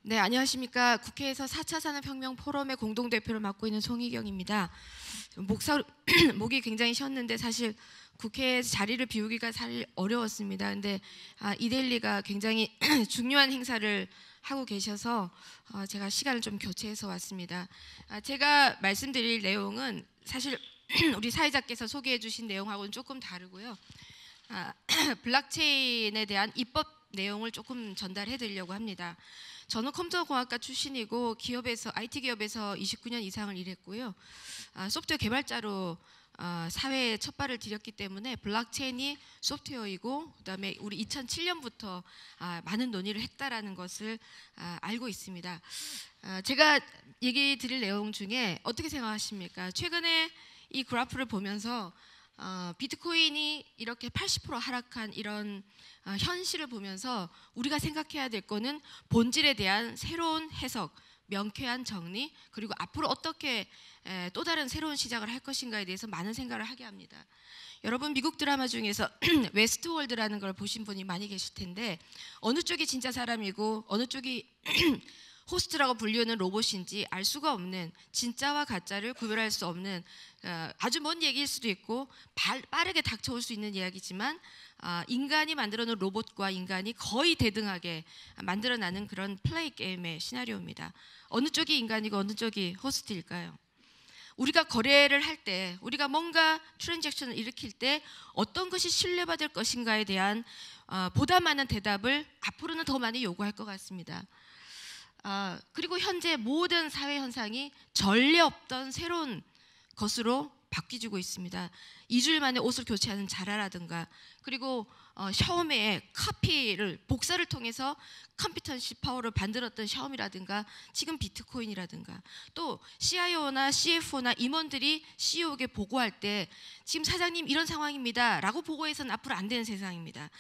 네, 안녕하십니까. 국회에서 4차 산업혁명 포럼의 공동대표를 맡고 있는 송희경입니다. 목이 굉장히 쉬었는데 사실 국회에서 자리를 비우기가 사실 어려웠습니다. 근데 이데일리가 굉장히 중요한 행사를 하고 계셔서 제가 시간을 좀 교체해서 왔습니다. 제가 말씀드릴 내용은 사실 우리 사회자께서 소개해 주신 내용하고는 조금 다르고요. 블록체인에 대한 입법 내용을 조금 전달해 드리려고 합니다. 저는 컴퓨터공학과 출신이고 IT 기업에서 29년 이상을 일했고요. 소프트웨어 개발자로 사회에 첫 발을 디뎠기 때문에 블록체인이 소프트웨어이고 그다음에 우리 2007년부터 많은 논의를 했다라는 것을 알고 있습니다. 제가 얘기 드릴 내용 중에 어떻게 생각하십니까? 최근에 이 그래프를 보면서 비트코인이 이렇게 80% 하락한 이런 현실을 보면서 우리가 생각해야 될 거는 본질에 대한 새로운 해석, 명쾌한 정리, 그리고 앞으로 어떻게 또 다른 새로운 시작을 할 것인가에 대해서 많은 생각을 하게 합니다. 여러분 미국 드라마 중에서 웨스트월드라는 걸 보신 분이 많이 계실 텐데 어느 쪽이 진짜 사람이고 어느 쪽이 호스트라고 불리는 로봇인지 알 수가 없는, 진짜와 가짜를 구별할 수 없는 아주 먼 얘기일 수도 있고 빠르게 닥쳐올 수 있는 이야기지만 인간이 만들어놓은 로봇과 인간이 거의 대등하게 만들어나는 그런 플레이 게임의 시나리오입니다. 어느 쪽이 인간이고 어느 쪽이 호스트일까요? 우리가 거래를 할 때, 우리가 뭔가 트랜잭션을 일으킬 때 어떤 것이 신뢰받을 것인가에 대한 보다 많은 대답을 앞으로는 더 많이 요구할 것 같습니다. 그리고 현재 모든 사회 현상이 전례 없던 새로운 것으로 바뀌어지고 있습니다. 2주일 만에 옷을 교체하는 자라라든가, 그리고 샤오미의 카피를 복사를 통해서 컴피턴시 파워를 만들었던 샤오미라든가, 지금 비트코인이라든가, 또 CIO나 CFO나 임원들이 CEO에게 보고할 때 지금 사장님 이런 상황입니다 라고 보고해서는 앞으로 안 되는 세상입니다.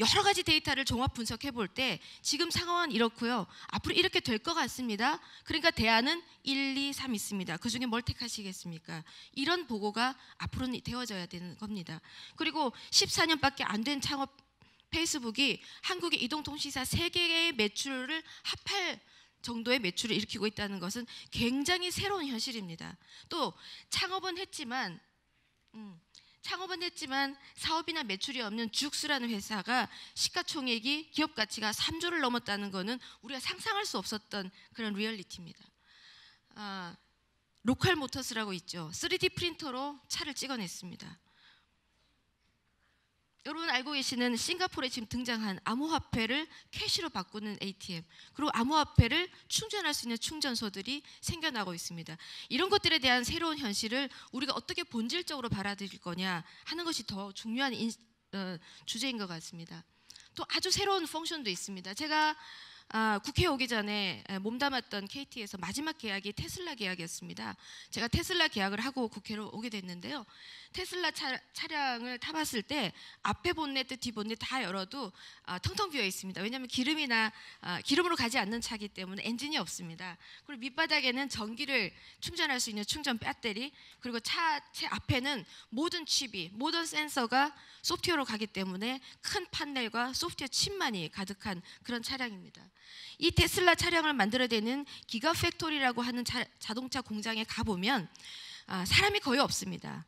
여러 가지 데이터를 종합 분석해 볼 때 지금 상황은 이렇고요, 앞으로 이렇게 될 것 같습니다. 그러니까 대안은 1, 2, 3 있습니다. 그 중에 뭘 택하시겠습니까? 이런 보고가 앞으로는 되어져야 되는 겁니다. 그리고 14년밖에 안 된 창업 페이스북이 한국의 이동통신사 3개의 매출을 합할 정도의 매출을 일으키고 있다는 것은 굉장히 새로운 현실입니다. 또 창업은 했지만 사업이나 매출이 없는 죽수라는 회사가 시가총액이 기업 가치가 3조를 넘었다는 것은 우리가 상상할 수 없었던 그런 리얼리티입니다. 로컬 모터스라고 있죠. 3D 프린터로 차를 찍어냈습니다. 여러분 알고 계시는 싱가포르에 지금 등장한 암호화폐를 캐시로 바꾸는 ATM, 그리고 암호화폐를 충전할 수 있는 충전소들이 생겨나고 있습니다. 이런 것들에 대한 새로운 현실을 우리가 어떻게 본질적으로 받아들일 거냐 하는 것이 더 중요한 주제인 것 같습니다. 또 아주 새로운 펑션도 있습니다. 제가 국회에 오기 전에 몸담았던 KT에서 마지막 계약이 테슬라 계약이었습니다. 제가 테슬라 계약을 하고 국회로 오게 됐는데요. 테슬라 차량을 타봤을 때 앞에 본네트, 뒤 본네트 다 열어도 텅텅 비어 있습니다. 왜냐하면 기름으로 가지 않는 차이기 때문에 엔진이 없습니다. 그리고 밑바닥에는 전기를 충전할 수 있는 충전 배터리, 그리고 제 앞에는 모든 칩이, 모든 센서가 소프트웨어로 가기 때문에 큰 판넬과 소프트웨어 칩만이 가득한 그런 차량입니다. 이 테슬라 차량을 만들어내는 기가팩토리라고 하는 자동차 공장에 가보면 사람이 거의 없습니다.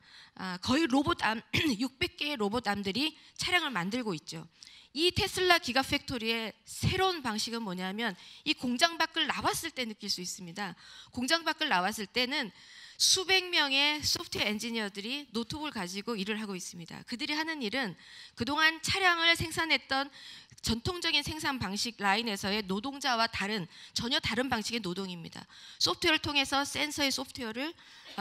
거의 로봇암 600개의 로봇암들이 차량을 만들고 있죠. 이 테슬라 기가팩토리의 새로운 방식은 뭐냐면 이 공장 밖을 나왔을 때 느낄 수 있습니다. 공장 밖을 나왔을 때는 수백 명의 소프트웨어 엔지니어들이 노트북을 가지고 일을 하고 있습니다. 그들이 하는 일은 그동안 차량을 생산했던 전통적인 생산 방식 라인에서의 노동자와 전혀 다른 방식의 노동입니다. 소프트웨어를 통해서 센서의 소프트웨어를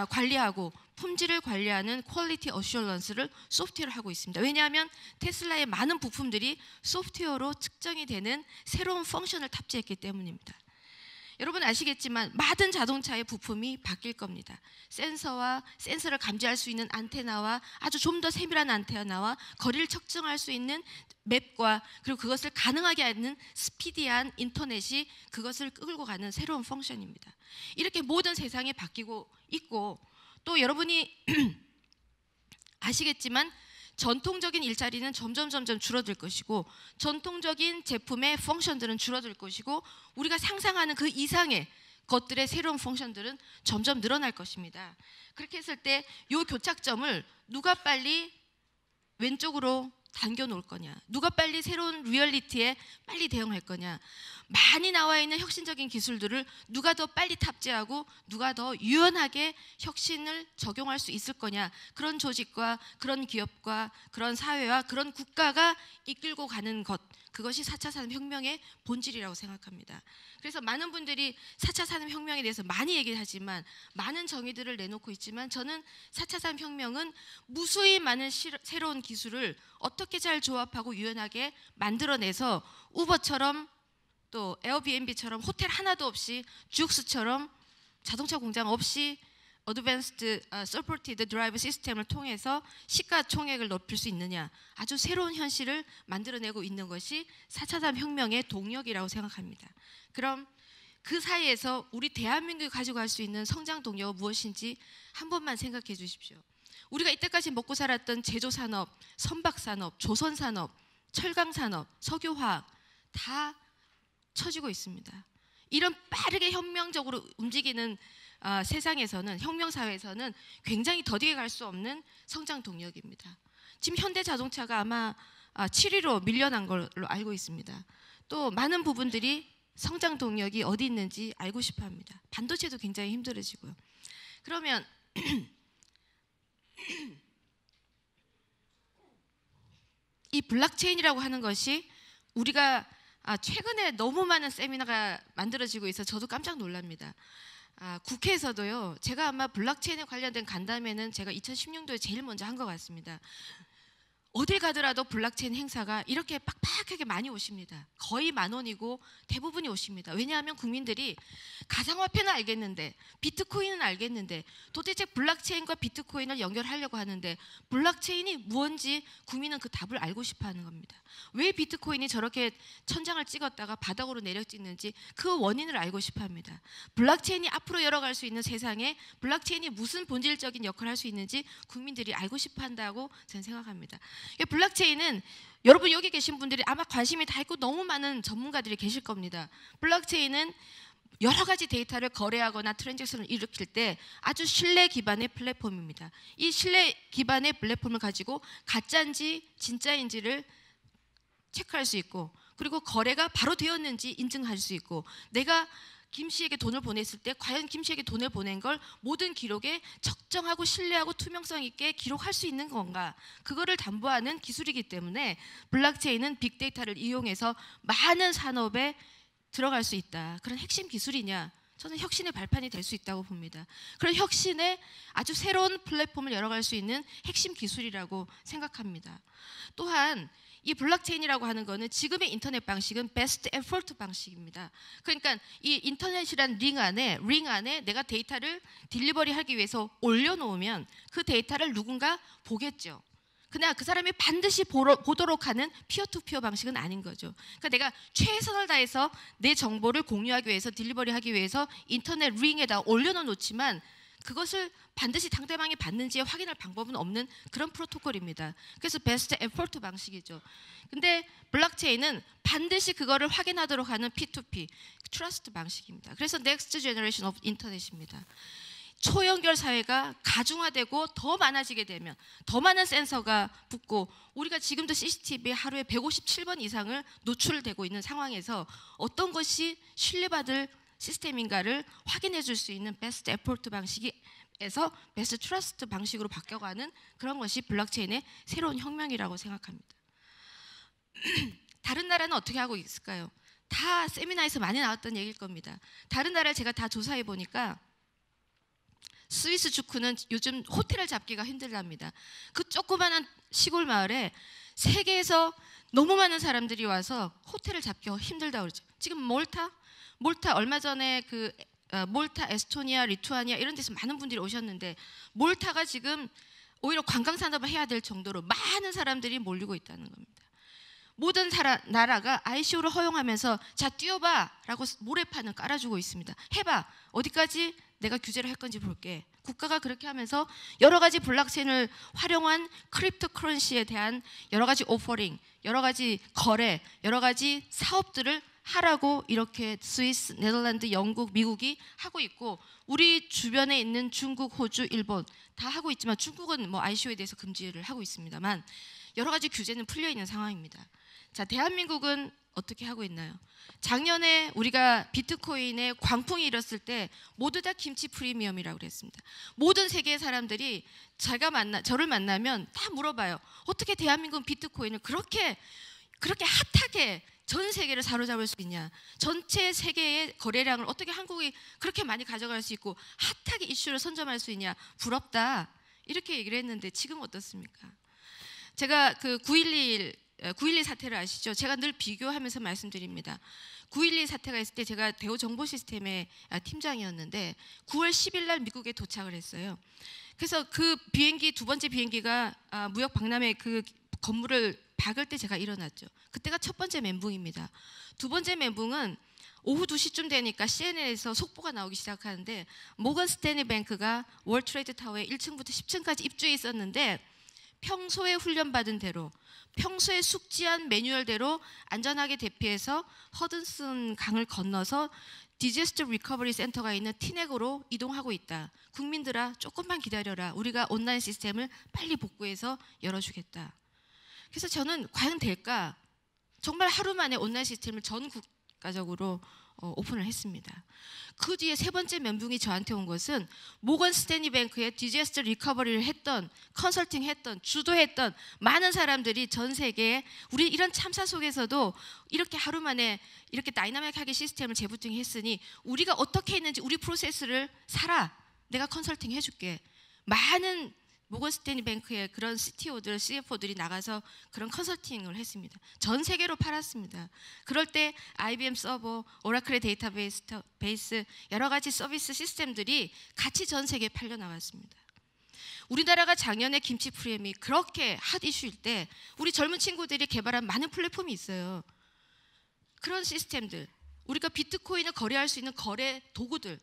관리하고 품질을 관리하는 퀄리티 어슈어런스를 소프트웨어로 하고 있습니다. 왜냐하면 테슬라의 많은 부품들이 소프트웨어로 측정이 되는 새로운 펑션을 탑재했기 때문입니다. 여러분 아시겠지만 모든 자동차의 부품이 바뀔 겁니다. 센서를 감지할 수 있는 안테나와 아주 좀 더 세밀한 안테나와 거리를 측정할 수 있는 맵과, 그리고 그것을 가능하게 하는 스피디한 인터넷이 그것을 끌고 가는 새로운 펑션입니다. 이렇게 모든 세상이 바뀌고 있고, 또 여러분이 아시겠지만 전통적인 일자리는 점점 줄어들 것이고 전통적인 제품의 펑션들은 줄어들 것이고 우리가 상상하는 그 이상의 것들의 새로운 펑션들은 점점 늘어날 것입니다. 그렇게 했을 때 이 교착점을 누가 빨리 왼쪽으로 당겨 놓을 거냐, 누가 빨리 새로운 리얼리티에 빨리 대응할 거냐, 많이 나와 있는 혁신적인 기술들을 누가 더 빨리 탑재하고 누가 더 유연하게 혁신을 적용할 수 있을 거냐, 그런 조직과 그런 기업과 그런 사회와 그런 국가가 이끌고 가는 것, 그것이 4차 산업혁명의 본질이라고 생각합니다. 그래서 많은 분들이 4차 산업혁명에 대해서 많이 얘기를 하지만 많은 정의들을 내놓고 있지만 저는 4차 산업혁명은 무수히 많은 새로운 기술을 어떻게 잘 조합하고 유연하게 만들어내서 우버처럼 또 에어비앤비처럼 호텔 하나도 없이 주육스처럼 자동차 공장 없이 어드밴스드 서포티드 드라이브 시스템을 통해서 시가총액을 높일 수 있느냐, 아주 새로운 현실을 만들어내고 있는 것이 4차 산업혁명의 동력이라고 생각합니다. 그럼 그 사이에서 우리 대한민국이 가지고 갈 수 있는 성장 동력은 무엇인지 한 번만 생각해 주십시오. 우리가 이때까지 먹고 살았던 제조산업, 선박산업, 조선산업, 철강산업, 석유화학 다 처지고 있습니다. 이런 빠르게 혁명적으로 움직이는 세상에서는, 혁명사회에서는 굉장히 더디게 갈 수 없는 성장 동력입니다. 지금 현대자동차가 아마 7위로 밀려난 걸로 알고 있습니다. 또 많은 부분들이 성장 동력이 어디 있는지 알고 싶어 합니다. 반도체도 굉장히 힘들어지고요. 그러면 이 블록체인이라고 하는 것이 우리가 최근에 너무 많은 세미나가 만들어지고 있어서 저도 깜짝 놀랍니다. 국회에서도요. 제가 아마 블록체인에 관련된 간담회는 제가 2016년도에 제일 먼저 한 것 같습니다. 어딜 가더라도 블록체인 행사가 이렇게 빡빡하게 많이 오십니다. 거의 10,000원이고 대부분이 오십니다. 왜냐하면 국민들이 가상화폐는 알겠는데 비트코인은 알겠는데 도대체 블록체인과 비트코인을 연결하려고 하는데 블록체인이 무엇인지 국민은 그 답을 알고 싶어하는 겁니다. 왜 비트코인이 저렇게 천장을 찍었다가 바닥으로 내려찍는지 그 원인을 알고 싶어합니다. 블록체인이 앞으로 열어갈 수 있는 세상에 블록체인이 무슨 본질적인 역할을 할 수 있는지 국민들이 알고 싶어한다고 저는 생각합니다. 블록체인은 여러분 여기 계신 분들이 아마 관심이 다 있고 너무 많은 전문가들이 계실 겁니다. 블록체인은 여러 가지 데이터를 거래하거나 트랜잭션을 일으킬 때 아주 신뢰 기반의 플랫폼입니다. 이 신뢰 기반의 플랫폼을 가지고 가짜인지 진짜인지를 체크할 수 있고, 그리고 거래가 바로 되었는지 인증할 수 있고, 내가 김 씨에게 돈을 보냈을 때 과연 김 씨에게 돈을 보낸 걸 모든 기록에 적정하고 신뢰하고 투명성 있게 기록할 수 있는 건가, 그거를 담보하는 기술이기 때문에 블록체인은 빅데이터를 이용해서 많은 산업에 들어갈 수 있다. 그런 핵심 기술이냐? 저는 혁신의 발판이 될 수 있다고 봅니다. 그런 혁신의 아주 새로운 플랫폼을 열어갈 수 있는 핵심 기술이라고 생각합니다. 또한 이 블록체인이라고 하는 거는 지금의 인터넷 방식은 베스트 에포트 방식입니다. 그러니까 이 인터넷이란 링 안에 내가 데이터를 딜리버리하기 위해서 올려놓으면 그 데이터를 누군가 보겠죠. 그러나 그 사람이 반드시 보도록 하는 피어투피어 방식은 아닌 거죠. 그러니까 내가 최선을 다해서 내 정보를 공유하기 위해서, 딜리버리하기 위해서 인터넷 링에다 올려놓지만 그것을 반드시 상대방이 받는지 확인할 방법은 없는 그런 프로토콜입니다. 그래서 베스트 에포트 방식이죠. 근데 블록체인은 반드시 그거를 확인하도록 하는 P2P, 트러스트 방식입니다. 그래서 넥스트 제너레이션 오브 인터넷입니다. 초연결 사회가 가중화되고 더 많아지게 되면 더 많은 센서가 붙고, 우리가 지금도 CCTV에 하루에 157번 이상을 노출되고 있는 상황에서 어떤 것이 신뢰받을 시스템인가를 확인해 줄 수 있는 베스트 에포트 방식에서 베스트 트러스트 방식으로 바뀌어가는 그런 것이 블록체인의 새로운 혁명이라고 생각합니다. 다른 나라는 어떻게 하고 있을까요? 다 세미나에서 많이 나왔던 얘기일 겁니다. 다른 나라를 제가 다 조사해 보니까 스위스 주크는 요즘 호텔을 잡기가 힘들답니다. 그 조그마한 시골 마을에 세계에서 너무 많은 사람들이 와서 호텔을 잡기가 힘들다고 그러죠. 지금 몰타 얼마 전에 몰타, 에스토니아, 리투아니아 이런 데서 많은 분들이 오셨는데 몰타가 지금 오히려 관광 산업을 해야 될 정도로 많은 사람들이 몰리고 있다는 겁니다. 모든 나라가 ICO를 허용하면서 자 뛰어봐 라고 모래판을 깔아주고 있습니다. 해봐, 어디까지 내가 규제를 할 건지 볼게. 국가가 그렇게 하면서 여러 가지 블록체인을 활용한 크립토 커런시에 대한 여러 가지 오퍼링, 여러 가지 거래, 여러 가지 사업들을 하라고 이렇게 스위스, 네덜란드, 영국, 미국이 하고 있고, 우리 주변에 있는 중국, 호주, 일본 다 하고 있지만 중국은 뭐 ICO에 대해서 금지를 하고 있습니다만 여러 가지 규제는 풀려 있는 상황입니다. 자, 대한민국은 어떻게 하고 있나요? 작년에 우리가 비트코인의 광풍이 일었을 때 모두 다 김치 프리미엄이라고 그랬습니다. 모든 세계의 사람들이 저를 만나면 다 물어봐요. 어떻게 대한민국은 비트코인을 그렇게 핫하게 전 세계를 사로잡을 수 있냐? 전체 세계의 거래량을 어떻게 한국이 그렇게 많이 가져갈 수 있고 핫하게 이슈를 선점할 수 있냐? 부럽다. 이렇게 얘기를 했는데 지금 어떻습니까? 제가 그 9.12 사태를 아시죠? 제가 늘 비교하면서 말씀드립니다. 9.12 사태가 있을 때 제가 대우정보시스템의 팀장이었는데 9월 10일 날 미국에 도착을 했어요. 그래서 그 비행기, 두 번째 비행기가 무역 박람회 그 건물을 박을 때 제가 일어났죠. 그때가 첫 번째 멘붕입니다. 두 번째 멘붕은 오후 2시쯤 되니까 CNN에서 속보가 나오기 시작하는데 모건 스탠리 뱅크가 월드 트레이드 타워에 1층부터 10층까지 입주해 있었는데 평소에 훈련받은 대로, 평소에 숙지한 매뉴얼대로 안전하게 대피해서 허든슨 강을 건너서 디제스터 리커버리 센터가 있는 티넥으로 이동하고 있다. 국민들아 조금만 기다려라. 우리가 온라인 시스템을 빨리 복구해서 열어주겠다. 그래서 저는 과연 될까? 정말 하루 만에 온라인 시스템을 전 국가적으로 오픈을 했습니다. 그 뒤에 세 번째 멘붕이 저한테 온 것은 모건 스탠리 뱅크의 디제스터 리커버리를 했던, 컨설팅했던, 주도했던 많은 사람들이 전 세계에 우리 이런 참사 속에서도 이렇게 하루 만에 이렇게 다이나믹하게 시스템을 재부팅했으니 우리가 어떻게 했는지 우리 프로세스를 사라. 내가 컨설팅 해줄게. 많은 모건 스탠리 뱅크의 그런 CTO들, CFO들이 나가서 그런 컨설팅을 했습니다. 전 세계로 팔았습니다. 그럴 때 IBM 서버, 오라클의 데이터베이스, 여러 가지 서비스 시스템들이 같이 전 세계에 팔려 나갔습니다. 우리나라가 작년에 김치 프리미엄이 그렇게 핫 이슈일 때 우리 젊은 친구들이 개발한 많은 플랫폼이 있어요. 그런 시스템들, 우리가 비트코인을 거래할 수 있는 거래 도구들,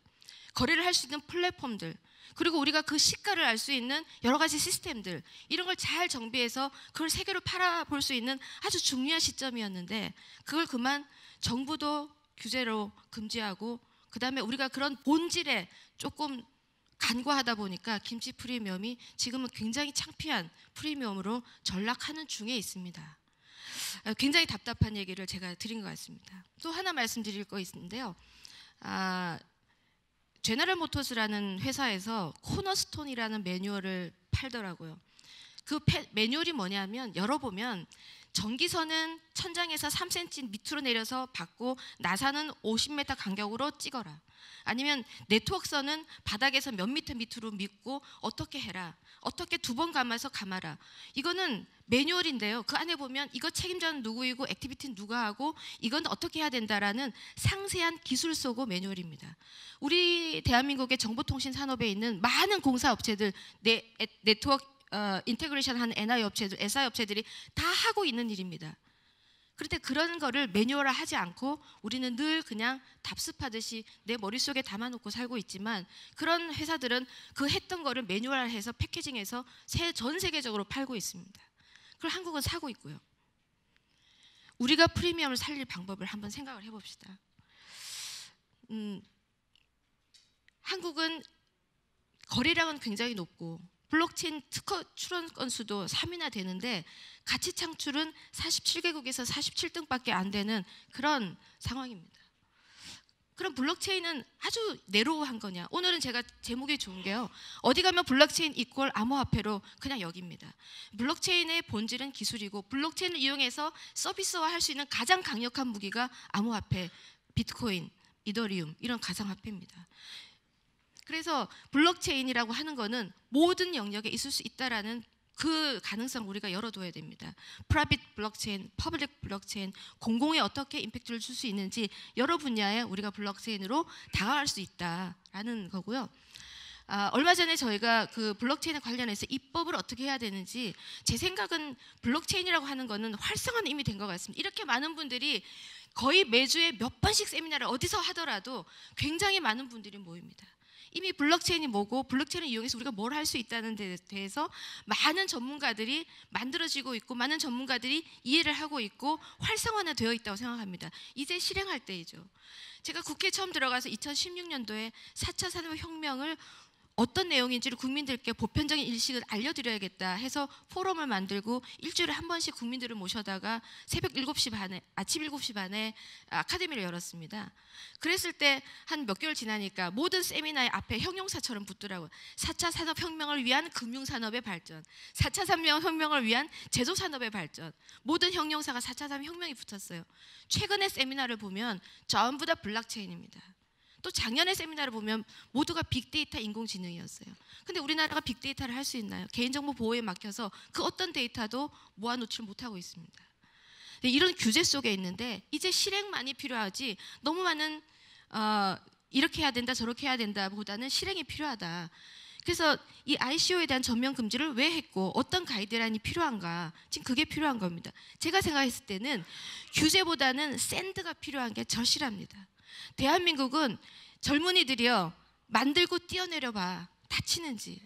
거래를 할 수 있는 플랫폼들, 그리고 우리가 그 시가를 알 수 있는 여러 가지 시스템들, 이런 걸 잘 정비해서 그걸 세계로 팔아볼 수 있는 아주 중요한 시점이었는데 그걸 그만 정부도 규제로 금지하고 그 다음에 우리가 그런 본질에 조금 간과하다 보니까 김치 프리미엄이 지금은 굉장히 창피한 프리미엄으로 전락하는 중에 있습니다. 굉장히 답답한 얘기를 제가 드린 것 같습니다. 또 하나 말씀드릴 거 있는데요. 제너럴 모터스라는 회사에서 코너스톤이라는 매뉴얼을 팔더라고요. 그 매뉴얼이 뭐냐면 열어보면 전기선은 천장에서 3cm 밑으로 내려서 받고 나사는 50m 간격으로 찍어라. 아니면 네트워크선은 바닥에서 몇 미터 밑으로 믿고 어떻게 해라. 어떻게 2번 감아서 감아라. 이거는 매뉴얼인데요. 그 안에 보면 이거 책임자는 누구이고 액티비티는 누가 하고 이건 어떻게 해야 된다라는 상세한 기술 소고 매뉴얼입니다. 우리 대한민국의 정보통신 산업에 있는 많은 공사업체들, 네트워크 인테그레이션 하는 NI 업체들, SI 업체들이 다 하고 있는 일입니다. 그런데 그런 거를 매뉴얼화 하지 않고 우리는 늘 그냥 답습하듯이 내 머릿속에 담아놓고 살고 있지만 그런 회사들은 그 했던 거를 매뉴얼화해서 패키징해서 전 세계적으로 팔고 있습니다. 그걸 한국은 사고 있고요. 우리가 프리미엄을 살릴 방법을 한번 생각을 해봅시다. 한국은 거래량은 굉장히 높고 블록체인 특허 출원 건수도 3위나 되는데 가치 창출은 47개국에서 47등밖에 안 되는 그런 상황입니다. 그럼 블록체인은 아주 내로우한 거냐? 오늘은 제가 제목이 좋은 게요. 어디 가면 블록체인 이퀄 암호화폐로 그냥 여깁니다. 블록체인의 본질은 기술이고 블록체인을 이용해서 서비스화할 수 있는 가장 강력한 무기가 암호화폐, 비트코인, 이더리움 이런 가상화폐입니다. 그래서 블록체인이라고 하는 거는 모든 영역에 있을 수 있다라는 그 가능성 우리가 열어둬야 됩니다. 프라이빗 블록체인, 퍼블릭 블록체인, 공공에 어떻게 임팩트를 줄 수 있는지 여러 분야에 우리가 블록체인으로 다가갈 수 있다라는 거고요. 얼마 전에 저희가 그 블록체인에 관련해서 입법을 어떻게 해야 되는지 제 생각은 블록체인이라고 하는 거는 활성화는 이미 된 것 같습니다. 이렇게 많은 분들이 거의 매주에 몇 번씩 세미나를 어디서 하더라도 굉장히 많은 분들이 모입니다. 이미 블록체인이 뭐고 블록체인을 이용해서 우리가 뭘 할 수 있다는 데 대해서 많은 전문가들이 만들어지고 있고 많은 전문가들이 이해를 하고 있고 활성화는 되어 있다고 생각합니다. 이제 실행할 때이죠. 제가 국회에 처음 들어가서 2016년도에 4차 산업혁명을 어떤 내용인지를 국민들께 보편적인 인식을 알려드려야겠다 해서 포럼을 만들고 일주일에 한 번씩 국민들을 모셔다가 새벽 7시 반에, 아침 7시 반에 아카데미를 열었습니다. 그랬을 때 한 몇 개월 지나니까 모든 세미나의 앞에 형용사처럼 붙더라고요. 4차 산업혁명을 위한 금융산업의 발전, 4차 산업혁명을 위한 제조산업의 발전, 모든 형용사가 4차 산업혁명이 붙었어요. 최근의 세미나를 보면 전부 다 블록체인입니다. 또 작년에 세미나를 보면 모두가 빅데이터 인공지능이었어요. 근데 우리나라가 빅데이터를 할 수 있나요? 개인정보 보호에 막혀서 그 어떤 데이터도 모아놓지를 못하고 있습니다. 이런 규제 속에 있는데 이제 실행만이 필요하지 너무 많은 이렇게 해야 된다 저렇게 해야 된다 보다는 실행이 필요하다. 그래서 이 ICO에 대한 전면 금지를 왜 했고 어떤 가이드라인이 필요한가, 지금 그게 필요한 겁니다. 제가 생각했을 때는 규제보다는 샌드가 필요한 게 절실합니다. 대한민국은 젊은이들이요 만들고 뛰어내려봐 다치는지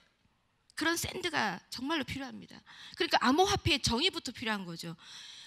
그런 샌드가 정말로 필요합니다. 그러니까 암호화폐의 정의부터 필요한 거죠.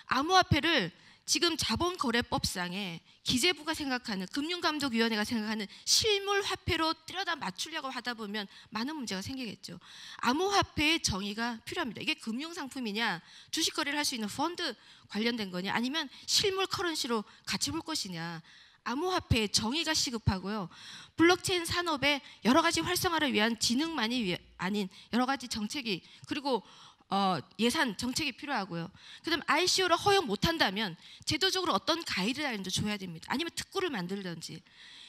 암호화폐를 지금 자본거래법상에 기재부가 생각하는 금융감독위원회가 생각하는 실물화폐로 들여다 맞추려고 하다 보면 많은 문제가 생기겠죠. 암호화폐의 정의가 필요합니다. 이게 금융상품이냐 주식거래를 할 수 있는 펀드 관련된 거냐 아니면 실물 커런시로 같이 볼 것이냐. 암호화폐의 정의가 시급하고요. 블록체인 산업의 여러 가지 활성화를 위한 지능만이 아닌 여러 가지 정책이 그리고 예산 정책이 필요하고요. 그다음 ICO를 허용 못한다면 제도적으로 어떤 가이드라인도 줘야 됩니다. 아니면 특구를 만들든지.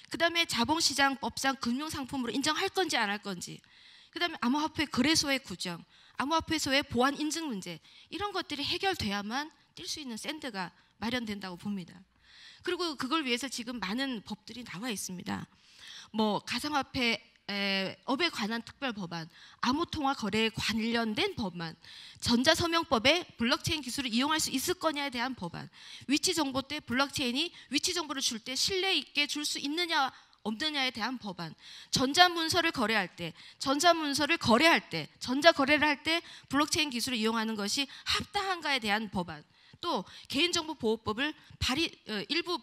그다음에 자본시장법상 금융상품으로 인정할 건지 안 할 건지. 그다음에 암호화폐 거래소의 구정, 암호화폐소의 보안 인증 문제 이런 것들이 해결돼야만 뛸 수 있는 샌드가 마련된다고 봅니다. 그리고 그걸 위해서 지금 많은 법들이 나와 있습니다. 뭐 가상화폐 업에 관한 특별 법안, 암호통화 거래에 관련된 법안, 전자서명법에 블록체인 기술을 이용할 수 있을 거냐에 대한 법안, 위치 정보 때 블록체인이 위치 정보를 줄 때 신뢰 있게 줄 수 있느냐 없느냐에 대한 법안, 전자문서를 거래할 때, 전자문서를 거래할 때, 전자거래를 할 때 블록체인 기술을 이용하는 것이 합당한가에 대한 법안, 또 개인정보보호법을 일부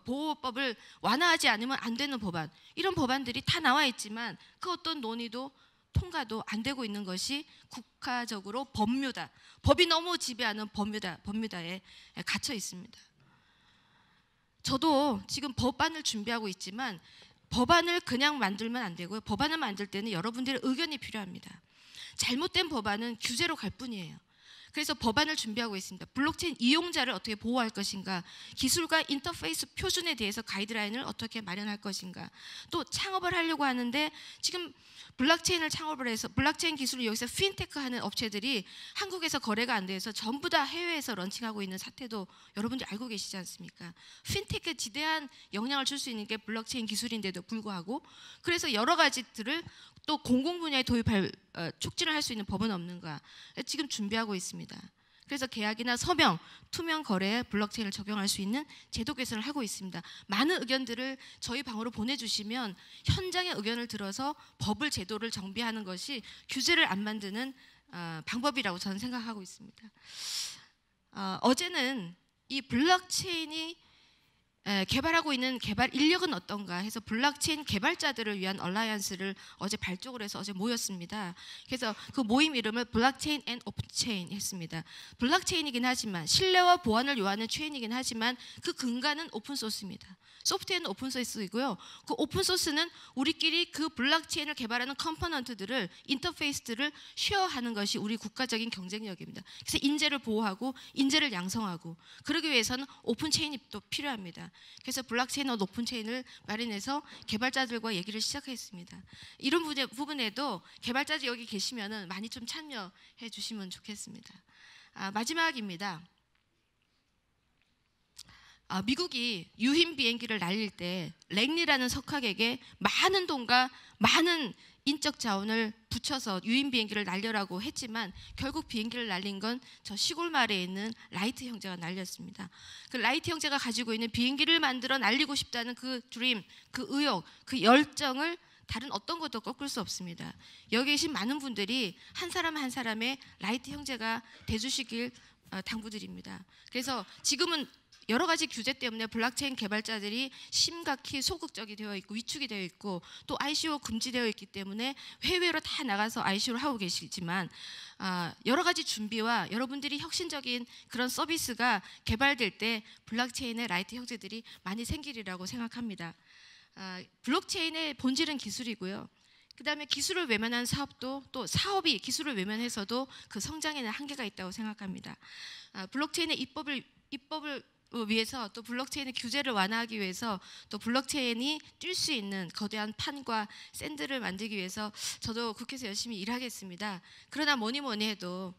보호법을 완화하지 않으면 안 되는 법안, 이런 법안들이 다 나와 있지만 그 어떤 논의도 통과도 안 되고 있는 것이 국가적으로 법묘다. 법이 너무 지배하는 법묘다에 갇혀 있습니다. 저도 지금 법안을 준비하고 있지만 법안을 그냥 만들면 안 되고요. 법안을 만들 때는 여러분들의 의견이 필요합니다. 잘못된 법안은 규제로 갈 뿐이에요. 그래서 법안을 준비하고 있습니다. 블록체인 이용자를 어떻게 보호할 것인가, 기술과 인터페이스 표준에 대해서 가이드라인을 어떻게 마련할 것인가, 또 창업을 하려고 하는데 지금 블록체인을 창업을 해서 블록체인 기술을 여기서 핀테크 하는 업체들이 한국에서 거래가 안 돼서 전부 다 해외에서 런칭하고 있는 사태도 여러분들 알고 계시지 않습니까? 핀테크에 지대한 영향을 줄 수 있는 게 블록체인 기술인데도 불구하고 그래서 여러 가지들을 또 공공 분야에 도입할 촉진을 할 수 있는 법은 없는가 지금 준비하고 있습니다. 그래서 계약이나 서명, 투명 거래에 블록체인을 적용할 수 있는 제도 개선을 하고 있습니다. 많은 의견들을 저희 방으로 보내주시면 현장의 의견을 들어서 법을 제도를 정비하는 것이 규제를 안 만드는 방법이라고 저는 생각하고 있습니다. 어제는 이 블록체인이 개발하고 있는 개발 인력은 어떤가 해서 블록체인 개발자들을 위한 얼라이언스를 어제 발족을 해서 어제 모였습니다. 그래서 그 모임 이름을 블록체인 앤 오픈체인 했습니다. 블록체인이긴 하지만 신뢰와 보안을 요하는 체인이긴 하지만 그 근간은 오픈소스입니다. 소프트웨어는 오픈소스이고요. 그 오픈소스는 우리끼리 그 블록체인을 개발하는 컴포넌트들을 인터페이스들을 쉐어하는 것이 우리 국가적인 경쟁력입니다. 그래서 인재를 보호하고 인재를 양성하고 그러기 위해서는 오픈체인이 또 필요합니다. 그래서 블록체인과 오픈체인을 마련해서 개발자들과 얘기를 시작했습니다. 이런 부분에도 개발자들 여기 계시면 많이 좀 참여해 주시면 좋겠습니다. 마지막입니다. 미국이 유인 비행기를 날릴 때 랭리라는 석학에게 많은 돈과 많은 인적 자원을 붙여서 유인 비행기를 날려라고 했지만 결국 비행기를 날린 건 저 시골 마을에 있는 라이트 형제가 날렸습니다. 그 라이트 형제가 가지고 있는 비행기를 만들어 날리고 싶다는 그 드림, 그 의욕, 그 열정을 다른 어떤 것도 꺾을 수 없습니다. 여기 계신 많은 분들이 한 사람 한 사람의 라이트 형제가 돼주시길 당부드립니다. 그래서 지금은 여러 가지 규제 때문에 블록체인 개발자들이 심각히 소극적이 되어 있고 위축이 되어 있고 또 ICO 금지되어 있기 때문에 해외로 다 나가서 ICO를 하고 계시지만 여러 가지 준비와 여러분들이 혁신적인 그런 서비스가 개발될 때 블록체인의 라이트 형제들이 많이 생기리라고 생각합니다. 블록체인의 본질은 기술이고요. 그 다음에 기술을 외면한 사업도 또 사업이 기술을 외면해서도 그 성장에는 한계가 있다고 생각합니다. 블록체인의 입법을 위해서 또 블록체인의 규제를 완화하기 위해서 또 블록체인이 뛸 수 있는 거대한 판과 샌드를 만들기 위해서 저도 국회에서 열심히 일하겠습니다. 그러나 뭐니 해도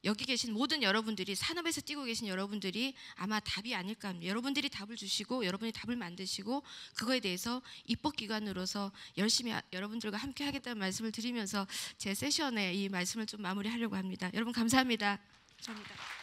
여기 계신 모든 여러분들이 산업에서 뛰고 계신 여러분들이 아마 답이 아닐까 합니다. 여러분들이 답을 주시고 여러분이 답을 만드시고 그거에 대해서 입법기관으로서 열심히 여러분들과 함께 하겠다는 말씀을 드리면서 제 세션의 이 말씀을 좀 마무리하려고 합니다. 여러분 감사합니다. 감사합니다.